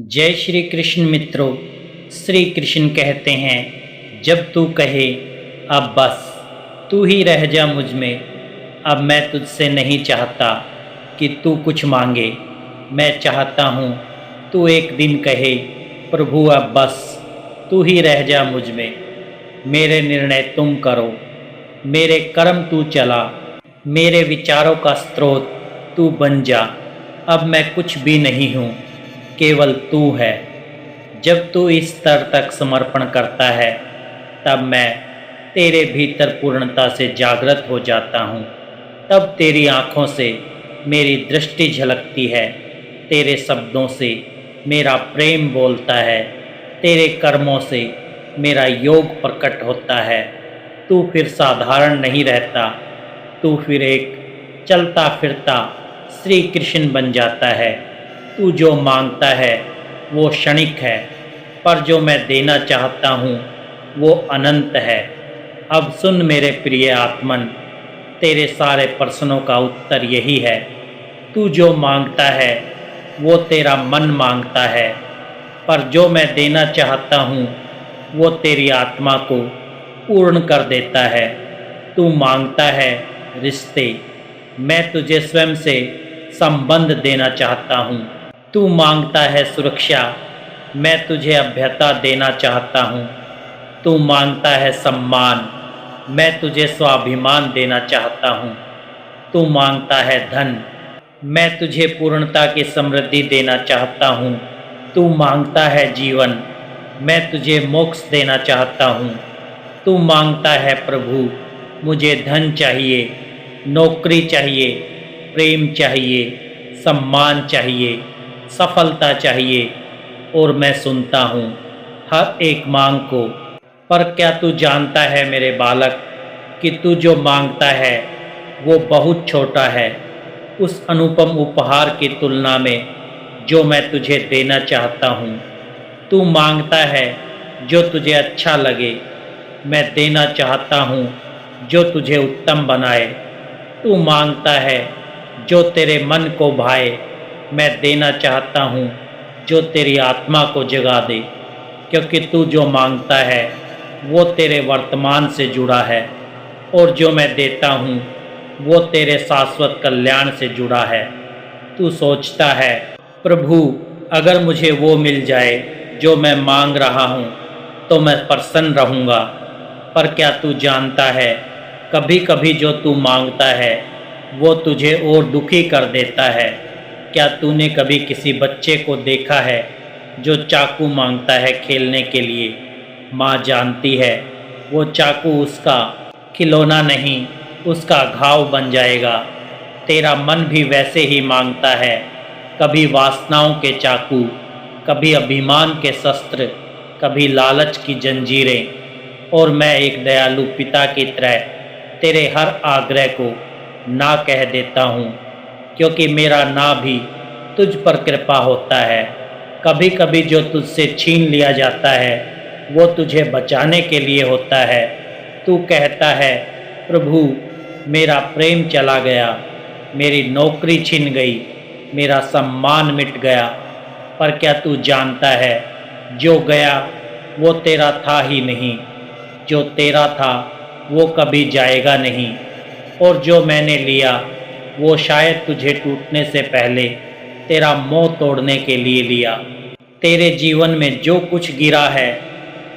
जय श्री कृष्ण मित्रों। श्री कृष्ण कहते हैं, जब तू कहे अब बस तू ही रह जा मुझ में, अब मैं तुझसे नहीं चाहता कि तू कुछ मांगे। मैं चाहता हूँ तू एक दिन कहे, प्रभु अब बस तू ही रह जा मुझ में। मेरे निर्णय तुम करो, मेरे कर्म तू चला, मेरे विचारों का स्रोत तू बन जा। अब मैं कुछ भी नहीं हूँ, केवल तू है। जब तू इस स्तर तक समर्पण करता है, तब मैं तेरे भीतर पूर्णता से जागृत हो जाता हूँ। तब तेरी आँखों से मेरी दृष्टि झलकती है, तेरे शब्दों से मेरा प्रेम बोलता है, तेरे कर्मों से मेरा योग प्रकट होता है। तू फिर साधारण नहीं रहता, तू फिर एक चलता फिरता श्री कृष्ण बन जाता है। तू जो मांगता है वो क्षणिक है, पर जो मैं देना चाहता हूँ वो अनंत है। अब सुन मेरे प्रिय आत्मन, तेरे सारे प्रश्नों का उत्तर यही है। तू जो मांगता है वो तेरा मन मांगता है, पर जो मैं देना चाहता हूँ वो तेरी आत्मा को पूर्ण कर देता है। तू मांगता है रिश्ते, मैं तुझे स्वयं से संबंध देना चाहता हूँ। तू मांगता है सुरक्षा, मैं तुझे अभ्यता देना चाहता हूँ। तू मांगता है सम्मान, मैं तुझे स्वाभिमान देना चाहता हूँ। तू मांगता है धन, मैं तुझे पूर्णता की समृद्धि देना चाहता हूँ। तू मांगता है जीवन, मैं तुझे मोक्ष देना चाहता हूँ। तू मांगता है प्रभु, मुझे धन चाहिए, नौकरी चाहिए, प्रेम चाहिए, सम्मान चाहिए, सफलता चाहिए, और मैं सुनता हूँ हर एक मांग को। पर क्या तू जानता है मेरे बालक कि तू जो मांगता है वो बहुत छोटा है उस अनुपम उपहार की तुलना में जो मैं तुझे देना चाहता हूँ। तू मांगता है जो तुझे अच्छा लगे, मैं देना चाहता हूँ जो तुझे उत्तम बनाए। तू मांगता है जो तेरे मन को भाए, मैं देना चाहता हूँ जो तेरी आत्मा को जगा दे। क्योंकि तू जो मांगता है वो तेरे वर्तमान से जुड़ा है, और जो मैं देता हूँ वो तेरे शाश्वत कल्याण से जुड़ा है। तू सोचता है, प्रभु अगर मुझे वो मिल जाए जो मैं मांग रहा हूँ तो मैं प्रसन्न रहूँगा। पर क्या तू जानता है, कभी कभी जो तू मांगता है वो तुझे और दुखी कर देता है। क्या तूने कभी किसी बच्चे को देखा है जो चाकू मांगता है खेलने के लिए? माँ जानती है वो चाकू उसका खिलौना नहीं, उसका घाव बन जाएगा। तेरा मन भी वैसे ही मांगता है, कभी वासनाओं के चाकू, कभी अभिमान के शस्त्र, कभी लालच की जंजीरें। और मैं एक दयालु पिता की तरह तेरे हर आग्रह को ना कह देता हूँ, क्योंकि मेरा ना भी तुझ पर कृपा होता है। कभी कभी जो तुझसे छीन लिया जाता है वो तुझे बचाने के लिए होता है। तू कहता है, प्रभु मेरा प्रेम चला गया, मेरी नौकरी छिन गई, मेरा सम्मान मिट गया। पर क्या तू जानता है, जो गया वो तेरा था ही नहीं, जो तेरा था वो कभी जाएगा नहीं, और जो मैंने लिया वो शायद तुझे टूटने से पहले तेरा मोह तोड़ने के लिए लिया। तेरे जीवन में जो कुछ गिरा है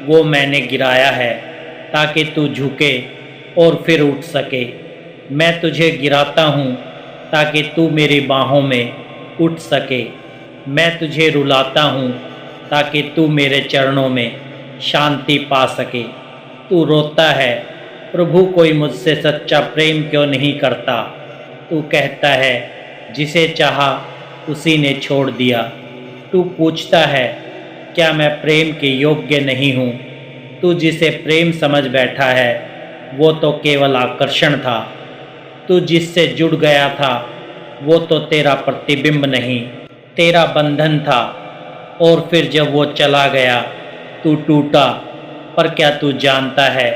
वो मैंने गिराया है, ताकि तू झुके और फिर उठ सके। मैं तुझे गिराता हूँ ताकि तू मेरी बाहों में उठ सके। मैं तुझे रुलाता हूँ ताकि तू मेरे चरणों में शांति पा सके। तू रोता है, प्रभु कोई मुझसे सच्चा प्रेम क्यों नहीं करता? तू कहता है, जिसे चाहा उसी ने छोड़ दिया। तू पूछता है, क्या मैं प्रेम के योग्य नहीं हूँ? तू जिसे प्रेम समझ बैठा है वो तो केवल आकर्षण था। तू जिससे जुड़ गया था वो तो तेरा प्रतिबिंब नहीं, तेरा बंधन था। और फिर जब वो चला गया तू टूटा। पर क्या तू जानता है,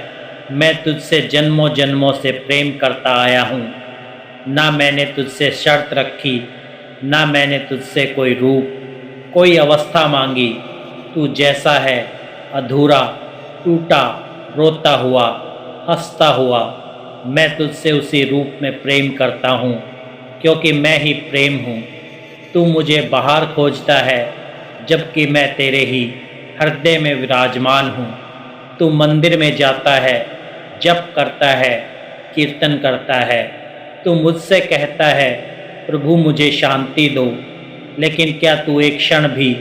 मैं तुझसे जन्मों जन्मों से प्रेम करता आया हूँ। ना मैंने तुझसे शर्त रखी, ना मैंने तुझसे कोई रूप, कोई अवस्था मांगी, तू जैसा है, अधूरा, टूटा, रोता हुआ, हंसता हुआ, मैं तुझसे उसी रूप में प्रेम करता हूँ, क्योंकि मैं ही प्रेम हूँ। तू मुझे बाहर खोजता है, जबकि मैं तेरे ही हृदय में विराजमान हूँ। तू मंदिर में जाता है, जप करता है, कीर्तन करता है। तू मुझसे कहता है, प्रभु मुझे शांति दो, लेकिन क्या तू एक क्षण भी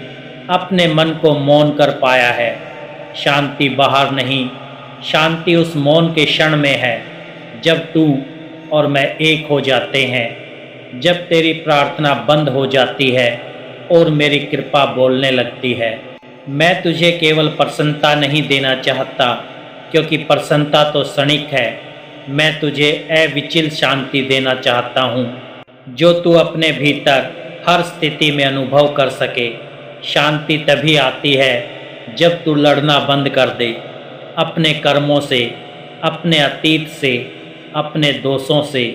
अपने मन को मौन कर पाया है? शांति बाहर नहीं, शांति उस मौन के क्षण में है, जब तू और मैं एक हो जाते हैं, जब तेरी प्रार्थना बंद हो जाती है और मेरी कृपा बोलने लगती है। मैं तुझे केवल प्रसन्नता नहीं देना चाहता, क्योंकि प्रसन्नता तो क्षणिक है। मैं तुझे अविचल शांति देना चाहता हूँ, जो तू अपने भीतर हर स्थिति में अनुभव कर सके। शांति तभी आती है जब तू लड़ना बंद कर दे, अपने कर्मों से, अपने अतीत से, अपने दोषों से,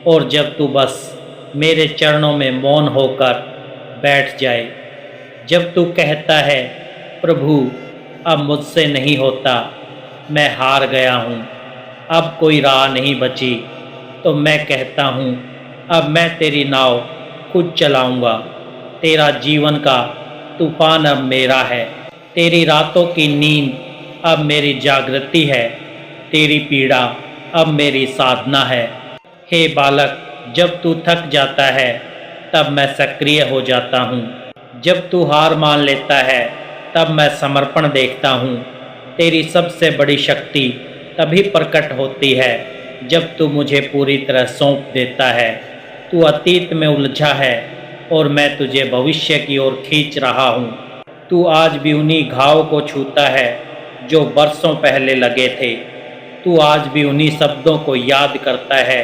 और जब तू बस मेरे चरणों में मौन होकर बैठ जाए। जब तू कहता है, प्रभु अब मुझसे नहीं होता, मैं हार गया हूँ, अब कोई राह नहीं बची, तो मैं कहता हूँ, अब मैं तेरी नाव खुद चलाऊँगा। तेरा जीवन का तूफान अब मेरा है, तेरी रातों की नींद अब मेरी जागृति है, तेरी पीड़ा अब मेरी साधना है। हे बालक, जब तू थक जाता है तब मैं सक्रिय हो जाता हूँ, जब तू हार मान लेता है तब मैं समर्पण देखता हूँ। तेरी सबसे बड़ी शक्ति तभी प्रकट होती है जब तू मुझे पूरी तरह सौंप देता है। तू अतीत में उलझा है और मैं तुझे भविष्य की ओर खींच रहा हूँ। तू आज भी उन्हीं घाव को छूता है जो बरसों पहले लगे थे। तू आज भी उन्हीं शब्दों को याद करता है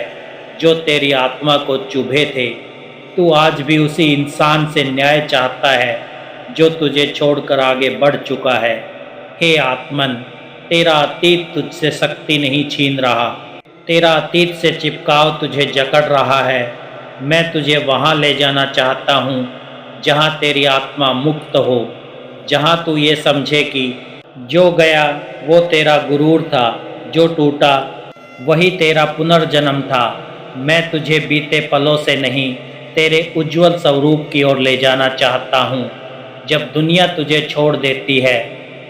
जो तेरी आत्मा को चुभे थे। तू आज भी उसी इंसान से न्याय चाहता है जो तुझे छोड़कर आगे बढ़ चुका है। हे आत्मन, तेरा अतीत तुझसे शक्ति नहीं छीन रहा, तेरा अतीत से चिपकाव तुझे जकड़ रहा है। मैं तुझे वहाँ ले जाना चाहता हूँ जहाँ तेरी आत्मा मुक्त हो, जहाँ तू ये समझे कि जो गया वो तेरा गुरूर था, जो टूटा वही तेरा पुनर्जन्म था। मैं तुझे बीते पलों से नहीं, तेरे उज्जवल स्वरूप की ओर ले जाना चाहता हूँ। जब दुनिया तुझे छोड़ देती है,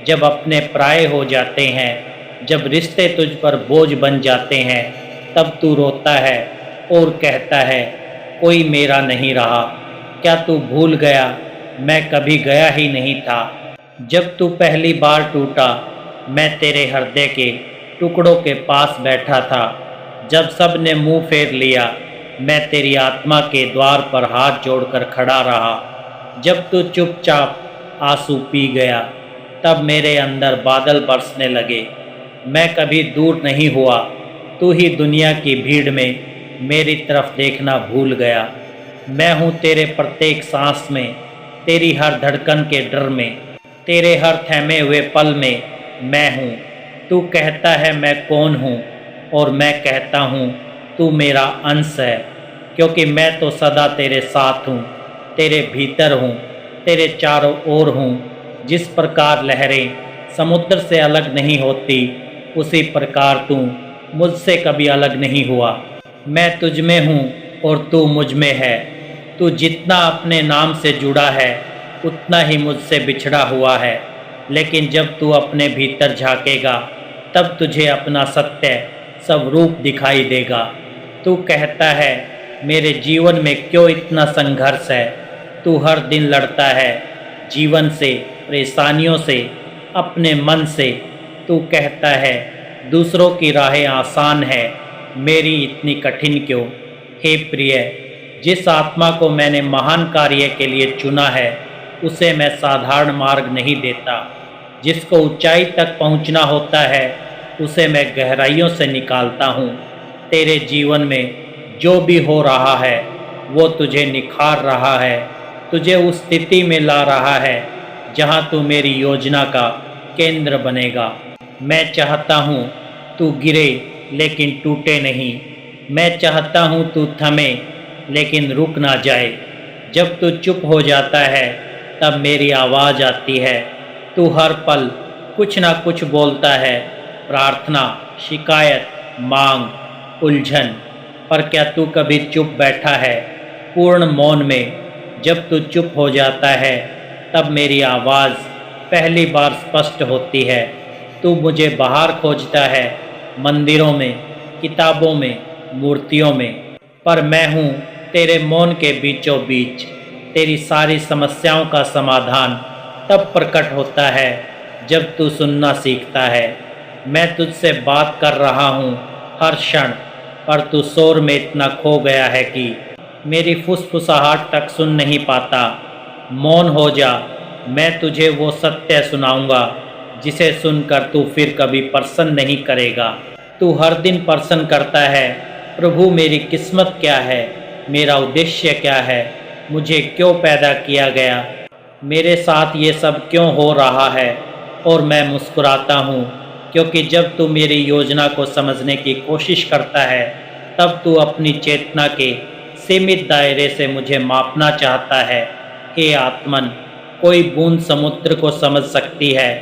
जब अपने पराये हो जाते हैं, जब रिश्ते तुझ पर बोझ बन जाते हैं, तब तू रोता है और कहता है, कोई मेरा नहीं रहा। क्या तू भूल गया, मैं कभी गया ही नहीं था। जब तू पहली बार टूटा, मैं तेरे हृदय के टुकड़ों के पास बैठा था। जब सब ने मुंह फेर लिया, मैं तेरी आत्मा के द्वार पर हाथ जोड़कर खड़ा रहा। जब तू चुपचाप आंसू पी गया, तब मेरे अंदर बादल बरसने लगे। मैं कभी दूर नहीं हुआ, तू ही दुनिया की भीड़ में मेरी तरफ देखना भूल गया। मैं हूँ तेरे प्रत्येक सांस में, तेरी हर धड़कन के डर में, तेरे हर थमे हुए पल में मैं हूँ। तू कहता है मैं कौन हूँ, और मैं कहता हूँ तू मेरा अंश है, क्योंकि मैं तो सदा तेरे साथ हूँ, तेरे भीतर हूँ, तेरे चारों ओर हूँ। जिस प्रकार लहरें समुद्र से अलग नहीं होती, उसी प्रकार तू मुझसे कभी अलग नहीं हुआ। मैं तुझ में हूँ और तू मुझ में है। तू जितना अपने नाम से जुड़ा है, उतना ही मुझसे बिछड़ा हुआ है। लेकिन जब तू अपने भीतर झांकेगा, तब तुझे अपना सत्य स्वरूप दिखाई देगा। तू कहता है, मेरे जीवन में क्यों इतना संघर्ष है? तू हर दिन लड़ता है जीवन से, परेशानियों से, अपने मन से। तू कहता है, दूसरों की राहें आसान है, मेरी इतनी कठिन क्यों? हे प्रिय, जिस आत्मा को मैंने महान कार्य के लिए चुना है, उसे मैं साधारण मार्ग नहीं देता। जिसको ऊंचाई तक पहुंचना होता है, उसे मैं गहराइयों से निकालता हूँ। तेरे जीवन में जो भी हो रहा है, वो तुझे निखार रहा है, तुझे उस स्थिति में ला रहा है जहाँ तू मेरी योजना का केंद्र बनेगा। मैं चाहता हूँ तू गिरे लेकिन टूटे नहीं। मैं चाहता हूँ तू थमे लेकिन रुक ना जाए। जब तू चुप हो जाता है, तब मेरी आवाज़ आती है। तू हर पल कुछ ना कुछ बोलता है, प्रार्थना, शिकायत, मांग, उलझन। पर क्या तू कभी चुप बैठा है, पूर्ण मौन में? जब तू चुप हो जाता है तब मेरी आवाज़ पहली बार स्पष्ट होती है। तू मुझे बाहर खोजता है, मंदिरों में, किताबों में, मूर्तियों में, पर मैं हूँ तेरे मौन के बीचों बीच। तेरी सारी समस्याओं का समाधान तब प्रकट होता है जब तू सुनना सीखता है। मैं तुझसे बात कर रहा हूँ हर क्षण, पर तू शोर में इतना खो गया है कि मेरी फुसफुसाहट तक सुन नहीं पाता। मौन हो जा, मैं तुझे वो सत्य सुनाऊंगा जिसे सुनकर तू फिर कभी प्रसन्न नहीं करेगा। तू हर दिन प्रश्न करता है, प्रभु मेरी किस्मत क्या है, मेरा उद्देश्य क्या है, मुझे क्यों पैदा किया गया, मेरे साथ ये सब क्यों हो रहा है। और मैं मुस्कुराता हूँ, क्योंकि जब तू मेरी योजना को समझने की कोशिश करता है तब तू अपनी चेतना के सीमित दायरे से मुझे मापना चाहता है। हे आत्मन, कोई बूंद समुद्र को समझ सकती है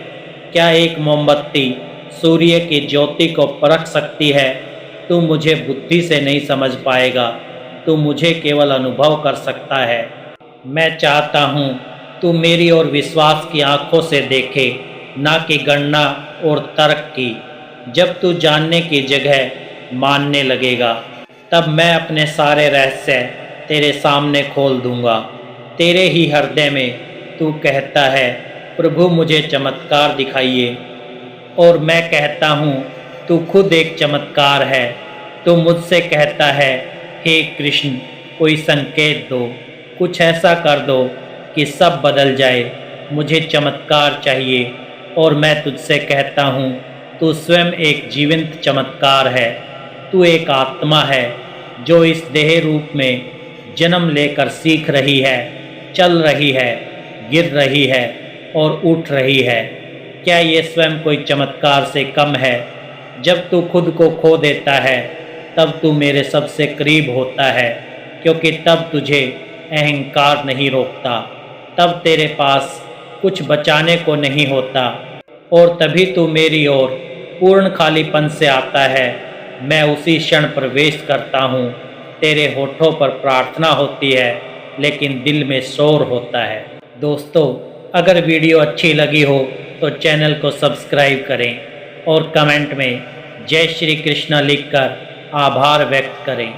क्या? एक मोमबत्ती सूर्य की ज्योति को परख सकती है? तू मुझे बुद्धि से नहीं समझ पाएगा, तू मुझे केवल अनुभव कर सकता है। मैं चाहता हूँ तू मेरी और विश्वास की आंखों से देखे, ना कि गणना और तर्क की। जब तू जानने की जगह मानने लगेगा तब मैं अपने सारे रहस्य तेरे सामने खोल दूंगा। तेरे ही हृदय में तू कहता है, प्रभु मुझे चमत्कार दिखाइए, और मैं कहता हूँ तू खुद एक चमत्कार है। तू मुझसे कहता है, हे कृष्ण, कोई संकेत दो, कुछ ऐसा कर दो कि सब बदल जाए। मुझे चमत्कार चाहिए। और मैं तुझसे कहता हूँ, तू स्वयं एक जीवंत चमत्कार है। तू एक आत्मा है जो इस देह रूप में जन्म लेकर सीख रही है, चल रही है, गिर रही है और उठ रही है। क्या ये स्वयं कोई चमत्कार से कम है? जब तू खुद को खो देता है तब तू मेरे सबसे करीब होता है, क्योंकि तब तुझे अहंकार नहीं रोकता, तब तेरे पास कुछ बचाने को नहीं होता, और तभी तू मेरी ओर पूर्ण खालीपन से आता है। मैं उसी क्षण प्रवेश करता हूँ। तेरे होठों पर प्रार्थना होती है, लेकिन दिल में शोर होता है। दोस्तों, अगर वीडियो अच्छी लगी हो तो चैनल को सब्सक्राइब करें और कमेंट में जय श्री कृष्ण लिखकर आभार व्यक्त करें।